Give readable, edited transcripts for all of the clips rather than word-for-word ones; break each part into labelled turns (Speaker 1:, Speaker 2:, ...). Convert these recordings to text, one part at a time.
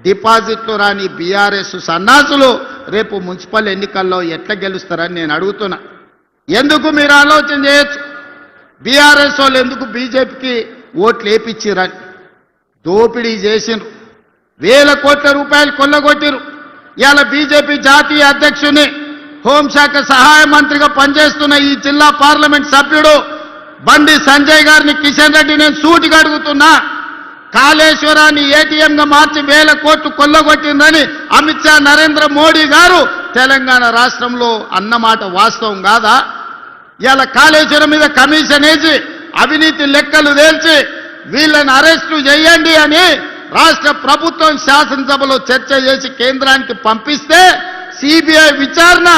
Speaker 1: డిపాజిట్లు రాని బీఆర్ఎస్ సన్నాసులు రేపు మున్సిపల్ ఎన్నికల్లో ఎట్లా గెలుస్తారని నేను అడుగుతున్నా. ఎందుకు మీరు ఆలోచన చేయొచ్చు, బీఆర్ఎస్ వాళ్ళు ఎందుకు బీజేపీకి ఓట్లు వేయించారని. దోపిడీ చేసిండ్రు, వేల కోట్ల రూపాయలు కొల్లగొట్టిరు. ఇవాళ బీజేపీ జాతీయ అధ్యక్షుని, హోంశాఖ సహాయ మంత్రిగా పనిచేస్తున్న ఈ జిల్లా పార్లమెంట్ సభ్యుడు బండి సంజయ్ గారిని కిషన్ రెడ్డి నేను సూటిగా అడుగుతున్నా. కాళేశ్వరాన్ని ఏటీఎంగా మార్చి వేల కోట్లు కొల్లగొట్టిందని అమిత్ షా నరేంద్ర మోడీ గారు తెలంగాణ రాష్ట్రంలో అన్నమాట వాస్తవం కాదా? ఇలా కాళేశ్వరం మీద కమిషన్ వేసి అవినీతి లెక్కలు తేల్చి వీళ్ళని అరెస్టు చేయండి అని రాష్ట్ర ప్రభుత్వం శాసనసభలో చర్చ చేసి కేంద్రానికి పంపిస్తే సిబిఐ విచారణ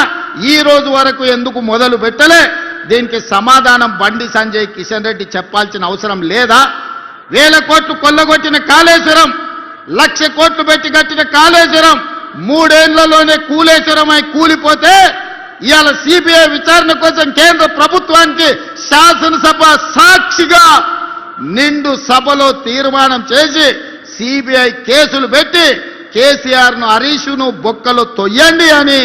Speaker 1: ఈ రోజు వరకు ఎందుకు మొదలు పెట్టలే? దీనికి సమాధానం బండి సంజయ్ కిషన్ రెడ్డి చెప్పాల్సిన అవసరం లేదా? వేల కోట్లు కొల్లగొట్టిన కాళేశ్వరం, 1,00,000 కోట్లు పెట్టి కట్టిన కాళేశ్వరం 3 ఏళ్లలోనే కూలేశ్వరమై కూలిపోతే ఇవాళ సిబిఐ విచారణ కోసం కేంద్ర ప్రభుత్వానికి శాసనసభ సాక్షిగా నిండు సభలో తీర్మానం చేసి సిబిఐ కేసులు పెట్టి కేసీఆర్ను హరీష్ను బొక్కలు తొయ్యండి అని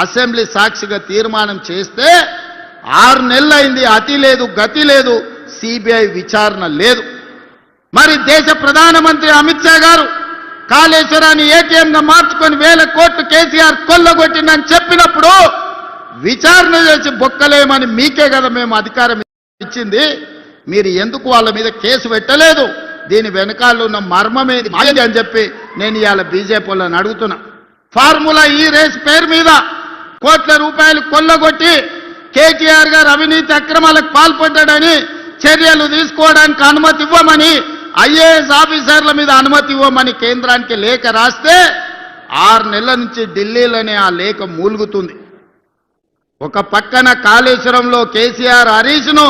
Speaker 1: అసెంబ్లీ సాక్షిగా తీర్మానం చేస్తే 6 నెలలైంది, అతి లేదు గతి లేదు, సిబిఐ విచారణ లేదు. మరి దేశ ప్రధానమంత్రి అమిత్ షా గారు కాళేశ్వరాన్ని ఏటీఎంగా మార్చుకొని వేల కోట్లు కేసీఆర్ కొల్లగొట్టిందని చెప్పినప్పుడు విచారణ చేసి బొక్కలేమని మీకే కదా మేము అధికారం ఇచ్చింది. మీరు ఎందుకు వాళ్ళ మీద కేసు పెట్టలేదు? దీని వెనకాల ఉన్న మర్మమేది అని చెప్పి నేను ఇవాళ బీజేపీ వాళ్ళని అడుగుతున్నా. ఫార్ములా ఈ రేస్ పేరు మీద కోట్ల రూపాయలు కొల్లగొట్టి కేటీఆర్ గారు అవినీతి అక్రమాలకు పాల్పడ్డాడని చర్యలు తీసుకోవడానికి అనుమతి ఇవ్వమని, ఐఏఎస్ ఆఫీసర్ల మీద అనుమతి ఇవ్వమని కేంద్రానికి లేఖ రాస్తే 6 నెలల నుంచి ఢిల్లీలోనే ఆ లేఖ మూలుగుతుంది. ఒక పక్కన కాళేశ్వరంలో కేసీఆర్ హరీష్ను,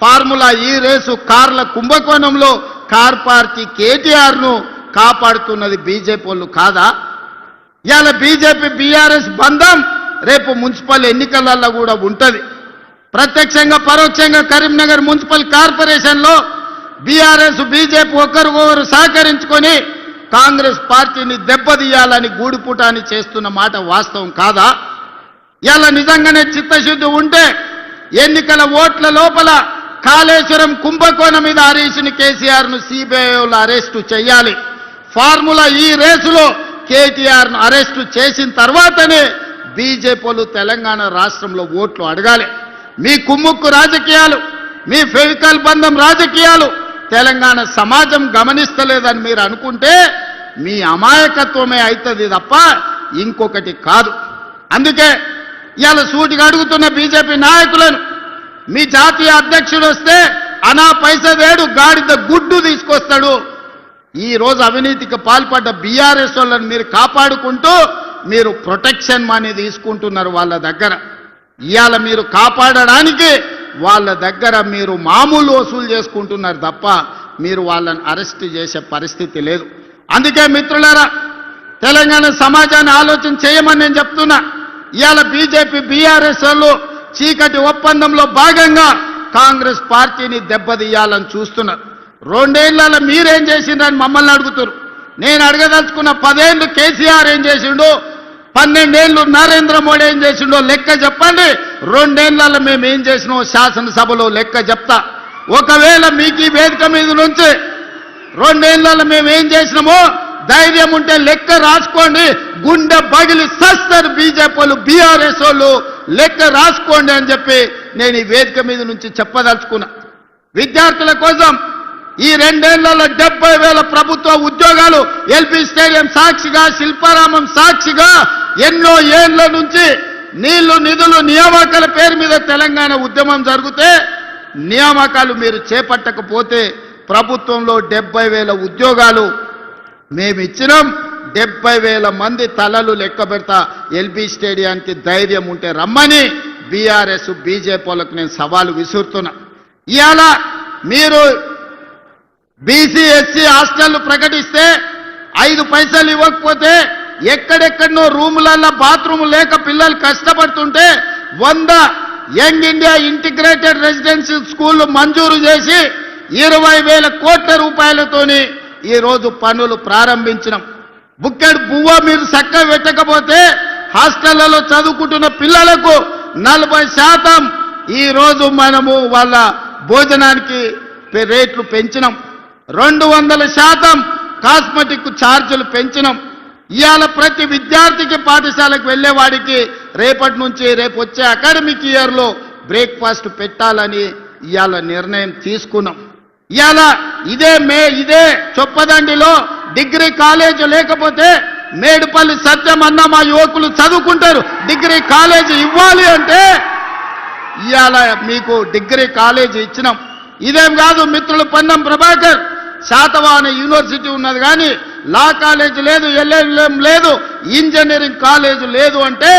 Speaker 1: ఫార్ములా ఈ రేసు కార్ల కుంభకోణంలో కార్ పార్టీ కేటీఆర్ను కాపాడుతున్నది బీజేపీ వాళ్ళు కాదా? ఇవాళ బీజేపీ బీఆర్ఎస్ బంధం రేపు మున్సిపల్ ఎన్నికలలో కూడా ఉంటుంది. ప్రత్యక్షంగా పరోక్షంగా కరీంనగర్ మున్సిపల్ కార్పొరేషన్లో బీఆర్ఎస్ బీజేపీ ఒకరికొకరు సహకరించుకొని కాంగ్రెస్ పార్టీని దెబ్బతీయాలని గూడుపుటాన్ని చేస్తున్న మాట వాస్తవం కాదా? ఇలా నిజంగానే చిత్తశుద్ధి ఉంటే ఎన్నికల ఓట్ల లోపల కాళేశ్వరం కుంభకోణం మీద హరీష్ని కేసీఆర్ను సిబిఐలో అరెస్టు చేయాలి. ఫార్ములా ఈ రేసులో కేటీఆర్ను అరెస్టు చేసిన తర్వాతనే బీజేపీలు తెలంగాణ రాష్ట్రంలో ఓట్లు అడగాలి. మీ కుమ్ముక్కు రాజకీయాలు, మీ ఫెవికల్ బంధం రాజకీయాలు తెలంగాణ సమాజం గమనిస్తలేదని మీరు అనుకుంటే మీ అమాయకత్వమే అవుతుంది తప్ప ఇంకొకటి కాదు. అందుకే ఇవాళ సూటిగా అడుగుతున్న బీజేపీ నాయకులను, మీ జాతీయ అధ్యక్షుడు వస్తే అనా పైసా వేడు గాడిద గుడ్డు తీసుకొస్తాడు. ఈ రోజు అవినీతికి పాల్పడ్డ బీఆర్ఎస్ వాళ్ళని మీరు కాపాడుకుంటూ మీరు ప్రొటెక్షన్ మనీ తీసుకుంటున్నారు వాళ్ళ దగ్గర. ఇవాళ మీరు కాపాడడానికి వాళ్ళ దగ్గర మీరు మామూలు వసూలు చేసుకుంటున్నారు తప్ప మీరు వాళ్ళని అరెస్ట్ చేసే పరిస్థితి లేదు. అందుకే మిత్రులారా, తెలంగాణ సమాజాన్ని ఆలోచన చేయమని నేను చెప్తున్నా. ఇవాళ బీజేపీ బీఆర్ఎస్ వాళ్ళు చీకటి ఒప్పందంలో భాగంగా కాంగ్రెస్ పార్టీని దెబ్బతీయాలని చూస్తున్నారు. 2 ఏళ్లలో మీరేం చేసిండ్రని మమ్మల్ని అడుగుతారు. నేను అడగదలుచుకున్న 10 ఏళ్ళు కేసీఆర్ ఏం చేసిండో, 12 ఏళ్ళు నరేంద్ర మోడీ ఏం చేసిండో లెక్క చెప్పండి. 2 ఏళ్లలో మేము ఏం చేసినో శాసనసభలో లెక్క చెప్తా. ఒకవేళ మీకు ఈ వేదిక మీద నుంచి 2 ఏళ్లలో మేము ఏం చేసినామో ధైర్యం ఉంటే లెక్క రాసుకోండి. గుండె పగిలి సస్తారు బీజేపీ వాళ్ళు, బీఆర్ఎస్ వాళ్ళు, లెక్క రాసుకోండి అని చెప్పి నేను ఈ వేదిక మీద నుంచి చెప్పదలుచుకున్నా. విద్యార్థుల కోసం ఈ 2 ఏళ్లలో 70,000 ప్రభుత్వ ఉద్యోగాలు ఎల్బీ స్టేడియం సాక్షిగా, శిల్పారామం సాక్షిగా ఎన్నో ఏళ్ల నుంచి నీళ్లు నిధులు నియామకాల పేరు మీద తెలంగాణ ఉద్యమం జరిగితే నియామకాలు మీరు చేపట్టకపోతే ప్రభుత్వంలో 70,000 ఉద్యోగాలు మేము ఇచ్చినాం. 70,000 మంది తలలు లెక్క పెడతా. ఎల్బీ స్టేడియానికి ధైర్యం ఉంటే రమ్మని బీఆర్ఎస్ బీజేపీ వాళ్ళకు నేను సవాలు విసురుతున్నా. ఇవాళ మీరు బీసీ ఎస్సీ హాస్టళ్లు ప్రకటిస్తే 5 పైసలు ఇవ్వకపోతే ఎక్కడెక్కడనో రూములలో బాత్రూమ్ లేక పిల్లలు కష్టపడుతుంటే 100 యంగ్ ఇండియా ఇంటిగ్రేటెడ్ రెసిడెన్షియల్ స్కూళ్లు మంజూరు చేసి 20,000 కోట్ల రూపాయలతోని ఈరోజు పనులు ప్రారంభించినాం. బుక్కెడు బువ్వ మీరు చక్కగా పెట్టకపోతే హాస్టళ్లలో చదువుకుంటున్న పిల్లలకు 40% ఈ రోజు మనము వాళ్ళ భోజనానికి రేట్లు పెంచినాం. 200% కాస్మెటిక్ ఛార్జీలు పెంచినాం. ఇవాళ ప్రతి విద్యార్థికి పాఠశాలకు వెళ్ళేవాడికి రేపటి నుంచి రేపు వచ్చే అకాడమిక్ ఇయర్లో బ్రేక్ఫాస్ట్ పెట్టాలని ఇవాళ నిర్ణయం తీసుకున్నాం. ఇవాళ ఇదే చొప్పదండిలో డిగ్రీ కాలేజ్ లేకపోతే మేడుపల్లి సత్యం అన్న మా యువకులు చదువుకుంటారు. డిగ్రీ కాలేజ్ ఇవ్వాలి అంటే ఇవాళ మీకు డిగ్రీ కాలేజ్ ఇచ్చినాం. ఇదేం కాదు మిత్రులు, పొన్నం ప్రభాకర్ శాతవాహన యూనివర్సిటీ ఉన్నది కానీ లా కాలేజ్ లేదు, ఎల్ఎల్ఎం లేదు, ఇంజనీరింగ్ కాలేజ్ లేదు అంటే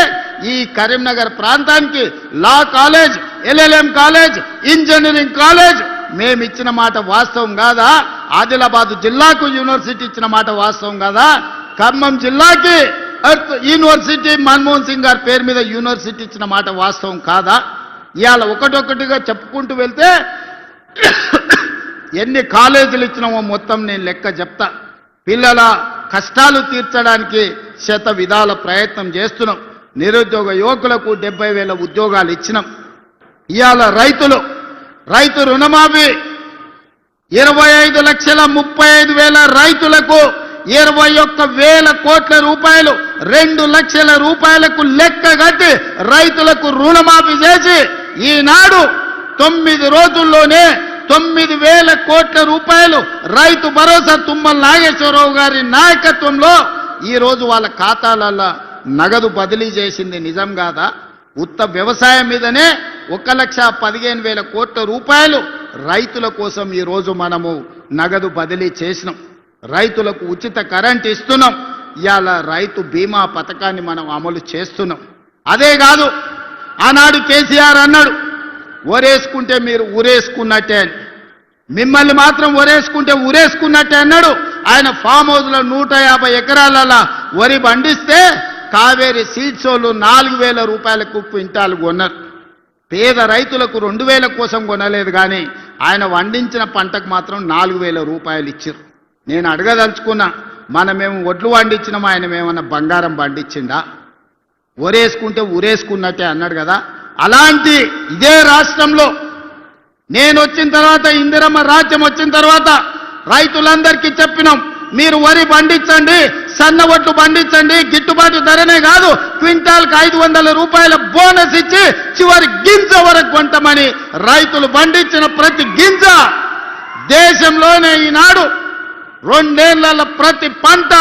Speaker 1: ఈ కరీంనగర్ ప్రాంతానికి law college, LLM college, engineering college మేము ఇచ్చిన మాట వాస్తవం కాదా? ఆదిలాబాద్ జిల్లాకు యూనివర్సిటీ ఇచ్చిన మాట వాస్తవం కాదా? ఖమ్మం జిల్లాకి యూనివర్సిటీ మన్మోహన్ సింగ్ గారి పేరు మీద యూనివర్సిటీ ఇచ్చిన మాట వాస్తవం కాదా? ఇవాళ ఒకటొకటిగా చెప్పుకుంటూ వెళ్తే ఎన్ని కాలేజీలు ఇచ్చినామో మొత్తం నేను లెక్క చెప్తా. పిల్లల కష్టాలు తీర్చడానికి శత విధాల ప్రయత్నం చేస్తున్నాం. నిరుద్యోగ యువకులకు 70,000 ఉద్యోగాలు ఇచ్చినాం. ఇవాళ రైతు రుణమాఫీ 25,35,000 రైతులకు 21,000 కోట్ల రూపాయలు, 2 లక్షల రూపాయలకు లెక్క కట్టి రైతులకు రుణమాఫీ చేసి ఈనాడు 9 రోజుల్లోనే 9,000 కోట్ల రూపాయలు రైతు భరోసా తుమ్మల నాగేశ్వరరావు గారి నాయకత్వంలో ఈ రోజు వాళ్ళ ఖాతాలలో నగదు బదిలీ చేసింది నిజం కాదా? ఉత్త వ్యవసాయం మీదనే 1,15,000 కోట్ల రూపాయలు రైతుల కోసం ఈ రోజు మనము నగదు బదిలీ చేసినాం. రైతులకు ఉచిత కరెంట్ ఇస్తున్నాం. ఇవాళ రైతు బీమా పథకాన్ని మనం అమలు చేస్తున్నాం. అదే కాదు, ఆనాడు కేసీఆర్ అన్నాడు ఒరేసుకుంటే మీరు ఊరేసుకున్నట్టే అని. మిమ్మల్ని మాత్రం ఒరేసుకుంటే ఊరేసుకున్నట్టే అన్నాడు. ఆయన ఫామ్ హౌస్లో 150 ఎకరాలలో వరి పండిస్తే కావేరీ సీడ్స్ వాళ్ళు 4,000 రూపాయలకు క్వింటాలు కొన్నారు. పేద రైతులకు 2,000 కోసం కొనలేదు కానీ ఆయన వండించిన పంటకు మాత్రం 4,000 రూపాయలు ఇచ్చారు. నేను అడగదలుచుకున్నా, మనమేమో ఒడ్లు వండించినాం, ఆయన ఏమన్నా బంగారం పండించిండా? ఒరేసుకుంటే ఊరేసుకున్నట్టే అన్నాడు కదా. అలాంటి ఇదే రాష్ట్రంలో నేను వచ్చిన తర్వాత, ఇందిరమ్మ రాజ్యం వచ్చిన తర్వాత రైతులందరికీ చెప్పినాం, మీరు వరి పండించండి, సన్న ఒట్లు పండించండి, గిట్టుబాటు ధరనే కాదు క్వింటాల్కి 500 రూపాయల బోనస్ ఇచ్చి చివరి గింజ వరకు కొంటామని రైతులు పండించిన ప్రతి గింజ దేశంలోనే ఈనాడు 2 ఏళ్ల ప్రతి పంట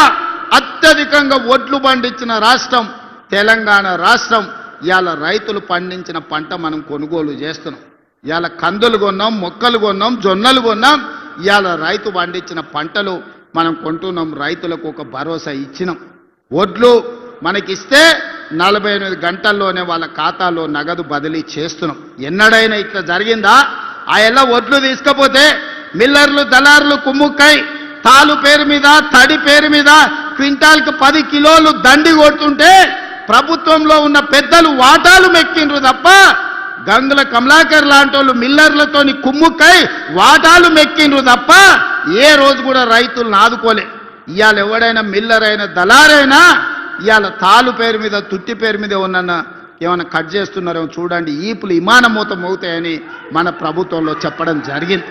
Speaker 1: అత్యధికంగా ఒడ్లు పండించిన రాష్ట్రం తెలంగాణ రాష్ట్రం. ఇవాళ రైతులు పండించిన పంట మనం కొనుగోలు చేస్తున్నాం. ఇవాళ కందులు కొన్నాం, మొక్కలు కొన్నాం, జొన్నలు కొన్నాం. ఇవాళ రైతు పండించిన పంటలు మనం కొంటున్నాం. రైతులకు ఒక భరోసా ఇచ్చినాం. ఒడ్లు మనకిస్తే 48 గంటల్లోనే వాళ్ళ ఖాతాలో నగదు బదిలీ చేస్తున్నాం. ఎన్నడైనా ఇట్లా జరిగిందా? ఆ ఎలా ఒడ్లు తీసుకపోతే మిల్లర్లు, దళారులు కుమ్ముక్కై తాలు పేరు మీద, తడి పేరు మీద క్వింటాల్కి 10 కిలోలు దండి కొడుతుంటే ప్రభుత్వంలో ఉన్న పెద్దలు వాటాలు మెక్కిండ్రు తప్ప గంగుల కమలాకర్ లాంటి వాళ్ళు మిల్లర్లతోని కుమ్ముక్కై వాటాలు మెక్కిండ్రు తప్ప ఏ రోజు కూడా రైతులను ఆదుకోలే. ఇవాళ ఎవడైనా మిల్లర్ అయినా దళారైనా ఇవాళ తాలు పేరు మీద, తుట్టి పేరు మీద ఏమన్నా కట్ చేస్తున్నారేమో చూడండి, ఈపులు విమానం మూత మోగుతాయని మన ప్రభుత్వంలో చెప్పడం జరిగింది.